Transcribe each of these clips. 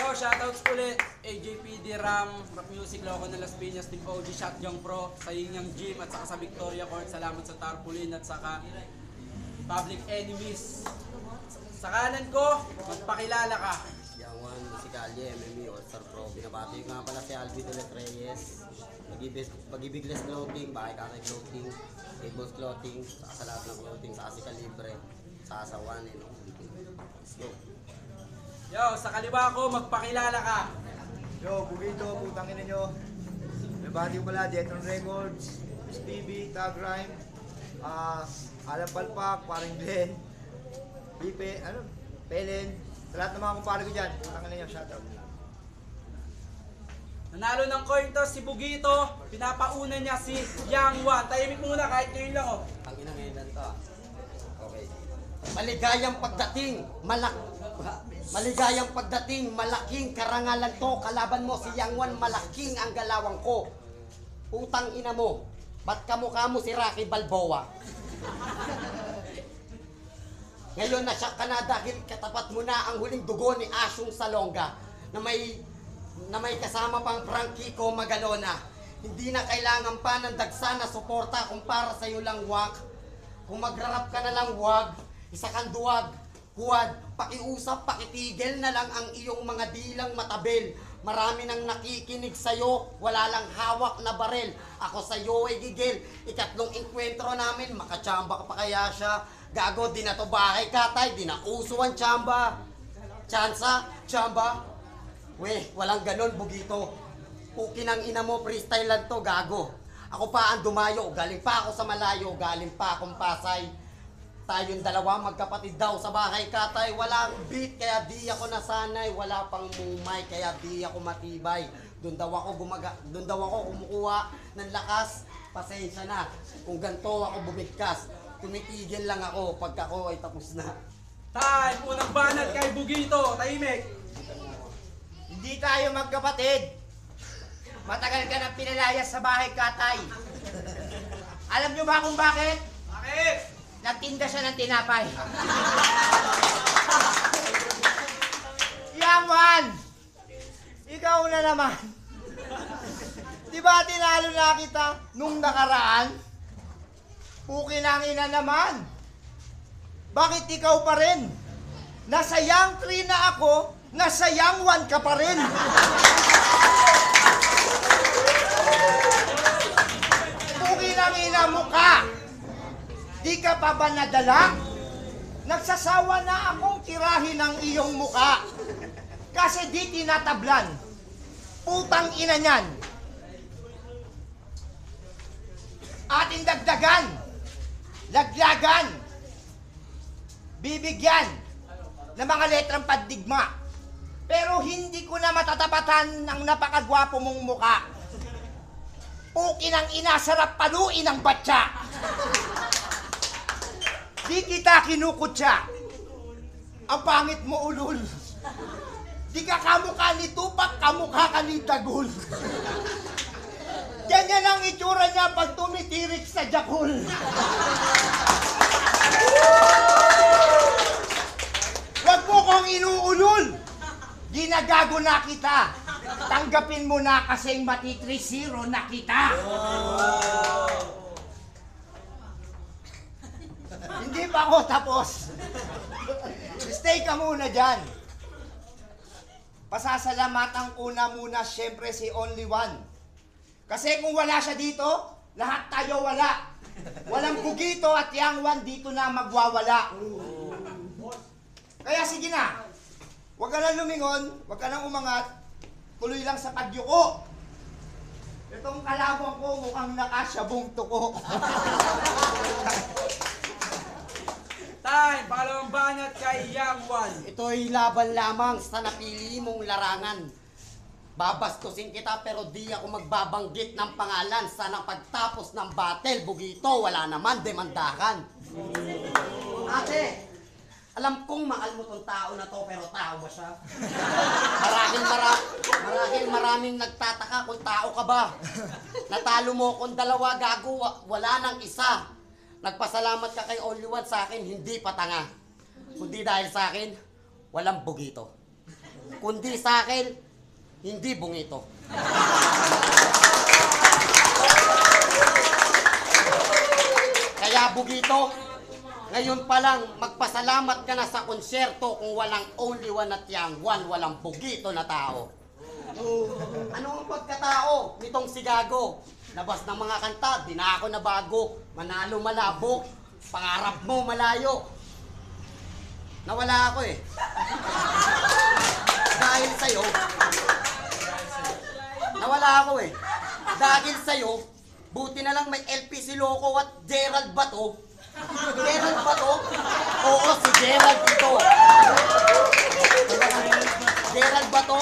Yo, shoutouts ulit. AJPD Ram, Rock Music, Loco na Las Piñas, Team OG, Shotgun Pro, sa Yinyang Gym at saka sa Victoria Court. Salamat sa Tarpaulin at saka Public Enemies. Sa kanan ko, magpakilala ka. Yang One, Musikalye, MME, All-Star Pro. Binabati ko nga pala si Alvin de los Reyes. Pag-ibigles clothing, Bahay Kakay Clothing, Tables Clothing, sa lahat ng clothing, sa Asika Libre, sa Asawan, Let's go. Yo, sa kaliwa ko, magpakilala ka. Yo, Bugito, putang ina nyo. Nabati ko pala, Jetron Records, Stevie, Tag Rhyme, Alam Palpak, Paring Glenn, Bipe, Pelen, sa lahat ng mga kumpare ko dyan, putang ina nyo, shoutout. Nanalo ng coin toss si Bugito, pinapauna niya si Yang One. Tahimik muna kahit ngayon lang oh. Ang ina ngayon to. Okay. Maligayang pagdating, malaking karangalan to. Kalaban mo si Yang One, malaking ang galawang ko. Putang ina mo, ba't kamukha mo si Rocky Balboa? Ngayon nasyak ka na dahil katapat mo na ang huling dugo ni Asyong Salonga na may kasama pang Frankie ko Magalona. Hindi na kailangan pa ng dagsa na suporta kung para sa'yo lang wak. Kung magrarap ka na lang wag, isa kang duwag, huwad, pakiusap, pakitigil na lang ang iyong mga dilang matabel. Marami nang nakikinig sa'yo, wala lang hawak na barel. Ako sa'yo ay gigil, ikatlong enkwentro namin, makachamba ka pa kaya siya. Gago, di na to bahay katay, di na uso ang chamba. Chansa, chamba. Weh, walang ganon, Bugito. Pukin ang ina mo, freestyle lang to, gago. Ako pa ang dumayo, galing pa ako sa malayo, galing pa akong Pasay. Tayong dalawa magkapatid daw sa bahay katay. Walang beat kaya di ako nasanay. Wala pang mumay kaya di ako matibay. Doon daw ako kumukuha ng lakas. Pasensya na kung ganito ako bumigkas. Tumitigil lang ako pag ako ay tapos na. Time, unang banat kay Bugito, tahimik. Hindi tayo magkapatid. Matagal ka na pinalayas sa bahay katay. Alam nyo ba kung bakit? Bakit? Nagtinda siya ng tinapay. Yang One! Ikaw na naman. Di ba tinalo na kita nung nakaraan? Pukin ang ina naman. Bakit ikaw pa rin? Nasa Yang 3 na ako, nasa Yang 1 ka pa rin. Pukin ang ina mo ka. Di ka pa ba nadala? Nagsasawa na akong tirahin ang iyong muka. Kasi di tinatablan. Putang ina niyan. Ating dagdagan. Laglagan. Bibigyan ng mga letrang pandigma. Pero hindi ko na matatapatan ng napakagwapo mong muka. Pukin ang ina, sarap paluin ang batya. Di kita kinukutya. Ang pangit mo ulol. Di ka kamukha ni Tupac, kamukha ka ni Dagul. Ganyan ang itsura niya pag tumitirik sa jakul. Huwag mo kong inuulol. Ginagago na kita. Tanggapin mo na kasing mati-3-0 na kita. Hindi pa ako tapos. Stay ka muna dyan. Pasasalamatan ko na muna siyempre si Only One. Kasi kung wala siya dito, lahat tayo wala. Walang Bugito at Yang One dito na magwawala. Kaya sige na. Huwag ka na lumingon, huwag ka nang umangat. Tuloy lang sa pagyuko. Itong kalabang ko mukhang nakasyabong tuko. Time, pangalawang banat kay Yang One. Ito'y laban lamang sa napili mong larangan. Babastusin kita pero di ako magbabanggit ng pangalan. Sana pagtapos ng battle, Bugito, wala naman demandahan. Ate, alam kong mahal mo tong tao na to, pero tao ba siya? Maraming nagtataka kung tao ka ba. Natalo mo kung dalawa, gago, wala nang isa. Nagpasalamat ka kay Only One sa akin, hindi pa tanga. Kundi dahil sa akin, walang Bugito. kundi sa akin, hindi bungito. Kaya Bugito, ngayon pa lang, magpasalamat ka na sa konsyerto kung walang only one at yang one, walang Bugito na tao. Ano ang pagkatao nitong si Gago? Labas ng mga kanta, di na ako nabago. Manalo malabo, pangarap mo malayo. Nawala ako eh. Dahil sa'yo, nawala ako eh. Dahil sa'yo, buti na lang may LP si Loco at Gerald Bato. Gerald Bato? Oo, si Gerald ito. Gerald Bato?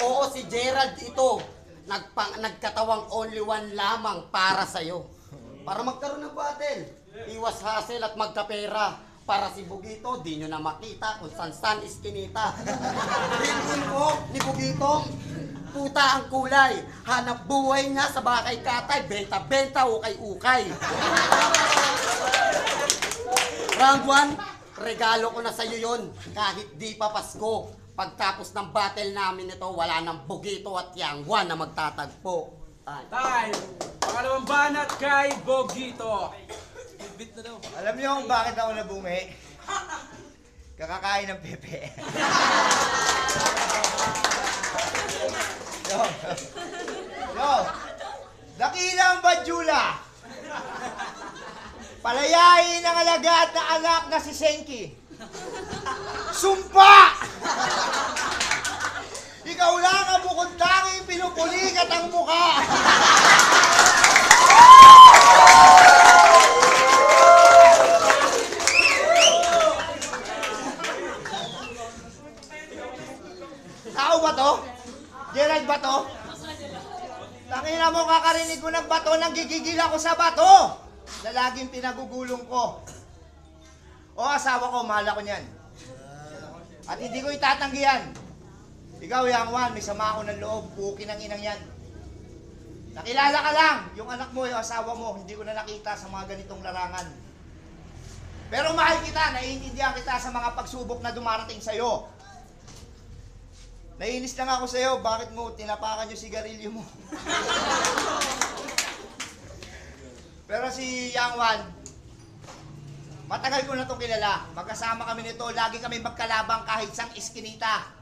Oo, si Gerald ito. Nagkatawang only one lamang para sa'yo. Para magkaroon ng battle. Iwas hassle at magkapera. Para si Bugito, di nyo na makita kung san iskinita. Tingin mo ni Bugito, puta ang kulay. Hanap buhay niya sa bakay katay. Benta-benta, ukay-ukay. Round 1, regalo ko na sa'yo yun. Kahit di pa Pasko. Pagtapos ng battle namin ito, wala nang Bugito at yang one na magtatagpo. Time! Pangalawang banat kay Bugito. Bit na daw. Alam niyo kung bakit ako nabungi? Kakakain ng pepe. Yo, dakila ang Badjula. Palayain ang alagad na anak na si Senki. Sumpa! Ikaw lang ang bukod tanging pinupulikat ang mukha. Tao ba to? Gerald ba to? Tangina mo, kakarinig ko ng bato, nang gigigil ako sa bato na laging pinagugulong ko. O asawa ko, mahal ako niyan. At hindi ko itatanggihan. Ikaw, Yang Wan, may sama ako ng loob, pukin ang inang yan. Nakilala ka lang, yung anak mo, yung asawa mo, hindi ko na nakita sa mga ganitong larangan. Pero mahal kita, naiintindihan kita sa mga pagsubok na dumarating sa'yo. Naiinis lang ako sa'yo, bakit mo tinapakan yung sigarilyo mo? Pero si Yang Wan, matagal ko na itong kilala. Magkasama kami nito, lagi kami magkalabang kahit sang iskinita.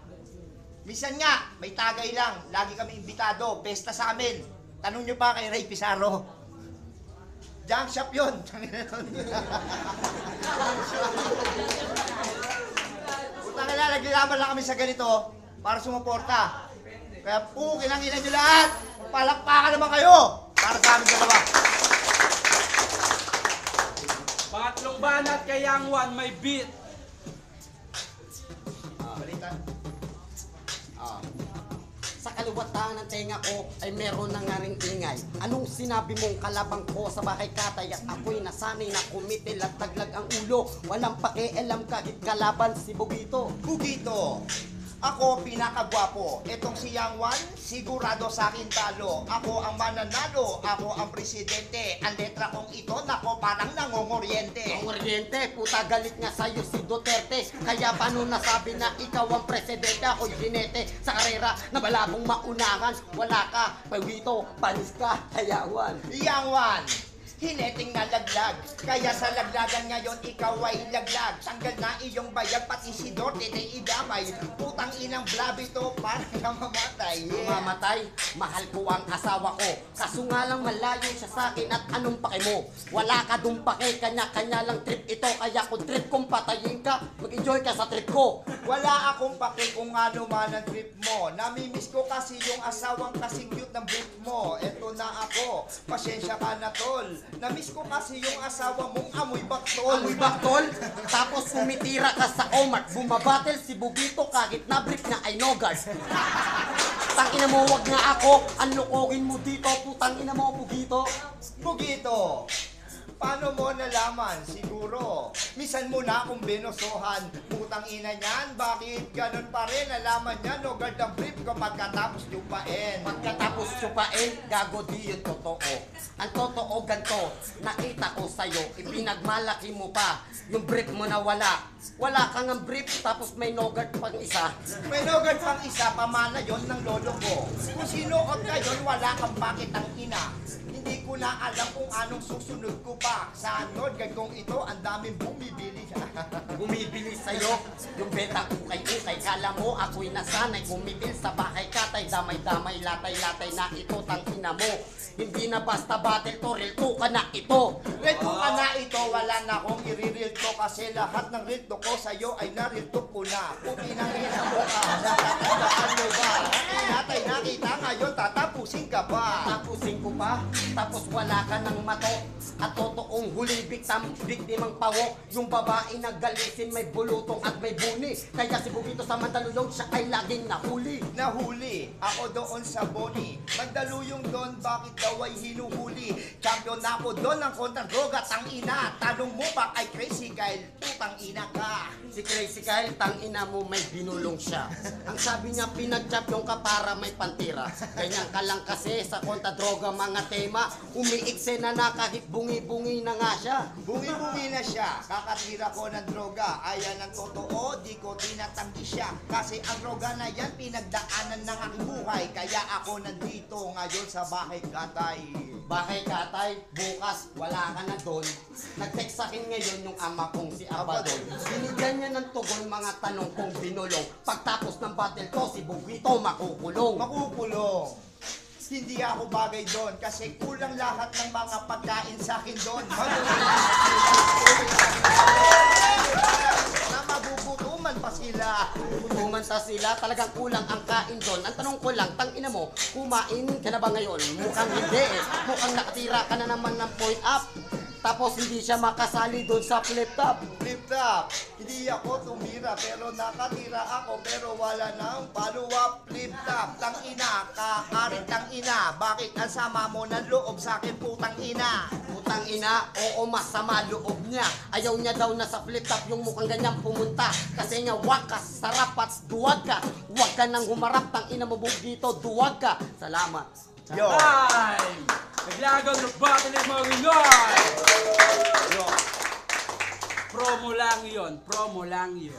Minsan nga, may tagay lang, lagi kami imbitado, pesta sa amin. Tanong nyo pa kay Ray Pizarro. Junk shop yun. Puta ka na, naglaban lang kami sa ganito para sumuporta. Kaya kinanginan nyo lahat. Palakpakan naman kayo para sa aming dalawa. Pangatlong banat kay Yang One, may beat. Balitan. Sa kaluwatan ng tenga ko ay meron na nga ring ingay. Anong sinabi mong kalabang ko sa bakay katay at ako'y nasanay na kumitil at taglag ang ulo. Walang pakialam kahit kalaban si Bugito. Bugito, ako pinakagwapo. Etong si Yang Wan, sigurado sa akin talo. Ako ang mananalo, ako ang presidente. Ang letra kong ito, nako parang nangunguryente. Ang oriente, puta galit nga sa'yo si Duterte. Kaya paano nasabi na ikaw ang presidente? Ako'y ginete sa karera na malabong maunahan. Wala ka, Bugito, panis ka, kayawan. Yang Wan, hineting na laglag. Kaya sa laglagan ngayon, ikaw ay laglag. Tanggal na iyong bayag, pati si Dorte na idamay. Putang inang blabito, parang namamatay. Mamatay, mahal ko ang asawa ko. Kaso nga lang malayo siya sa akin at anong pake mo? Wala ka dun pake, kanya-kanya lang trip ito. Kaya kung trip kong patayin ka, mag-enjoy ka sa trip ko. Wala akong pake kung ano man ang trip mo. Namimiss ko kasi yung asawang kasi cute ng brief mo. Eto na ako, pasensya ka na tol. Namiss ko kasi yung asawa mong amoy baktol. Amoy baktol, tapos sumitira ka sa Omar. Bumabattle si Bugito kahit na-brief na ay nogas. Tangina mo, wag nga ako, anlokohin mo dito, putang ina mo, Bugito. Bugito, Paano mo nalaman? Siguro, misan mo na akong binosohan. Putang ina niyan, bakit ganun pa rin? Nalaman niya, no guard ang brief ko pagkatapos yupain. Pagkatapos supain, gago di yung totoo. Ang totoo ganto, nakita ko sa'yo, ipinagmalaki mo pa. Yung brief mo na wala. Wala kang ang brief, tapos may nogart pang isa. May no guard pang isa, pamana yon ng lolo ko. Kung sinuot ka yun, wala kang bakit ang ina. Hindi ko na alam kung anong susunod ko pa. Sa nodgard kong ito, ang daming bumibili. Bumibili sa'yo, yung betang ukay-ukay. Kala mo ako'y nasanay, bumibil sa bahay katay. Damay-damay, latay-latay na ito, tangina mo. Hindi na basta battle to, real to ka na ito. Real to ka na ito, wala na akong i-real to. Kasi lahat ng real to ko sa'yo ay na-real to ko na. Kung pinangina mo ka, nakakandaan mo ba? Pinatay na kita ngayon, tatapusin ka ba? Tapusin ko pa, tapos wala ka ng mato. At totoong huli biktimang pawo. Yung babae na galisin may bulutong at may buni. Kaya si Bugito sa Mandaluyong siya ay laging nahuli. Nahuli ako doon sa Boni. Magdaluyong doon, bakit daw ay hinuhuli? Champion na ako doon ng kontra-droga, tang ina. Tanong mo ba kay Crazy Kyle, putang ina ka. Si Crazy Kyle, tangina mo may binulong siya. Ang sabi niya, pinag-champion ka para may pantira. Ganyan ka lang kasi sa kontra-droga mga tema. Umiikse na kahit bungi-bungi na nga siya. Bungi-bungi na siya, kakatira ko ng droga. Ayan ang totoo, di ko tinatanggi siya. Kasi ang droga na yan, pinagdaanan ng aking buhay. Kaya ako nandito ngayon sa bahay katay. Bakay katay, bukas wala ka na doon. Nag-text sa akin ngayon yung ama kong si Abaddon. Binigyan niya ng tugon mga tanong kong binulong. Pagtapos ng battle to, si Bugito makukulong. Makukulong. Hindi ako bagay doon kasi kulang lahat ng mga pagkain sa akin doon. Na magugutuman pa sila. Tumanta sila, talagang kulang ang kain doon. Ang tanong ko lang, tangina mo, kumain ka na ba ngayon? Mukhang hindi eh. Mukhang nakatira ka na naman ng point up. Tapos hindi siya makasali doon sa flip top. Flip top. Hindi ako tumira pero nakatira ako pero wala nang follow-up. Flip top. Tang ina, kakarit tang ina. Bakit ang sama mo ng loob sa akin putang ina? Putang ina, oo masama loob niya. Ayaw niya daw na sa flip top yung mukhang ganyan pumunta. Kasi nga wakas, sarap at duwag ka. Huwag ka nang humarap, tang ina mo Bugito, duwag ka. Salamat. Yo. Time! Naglagang ng battle ng mga Ringoy! Yo. Promo lang yon, promo lang yon.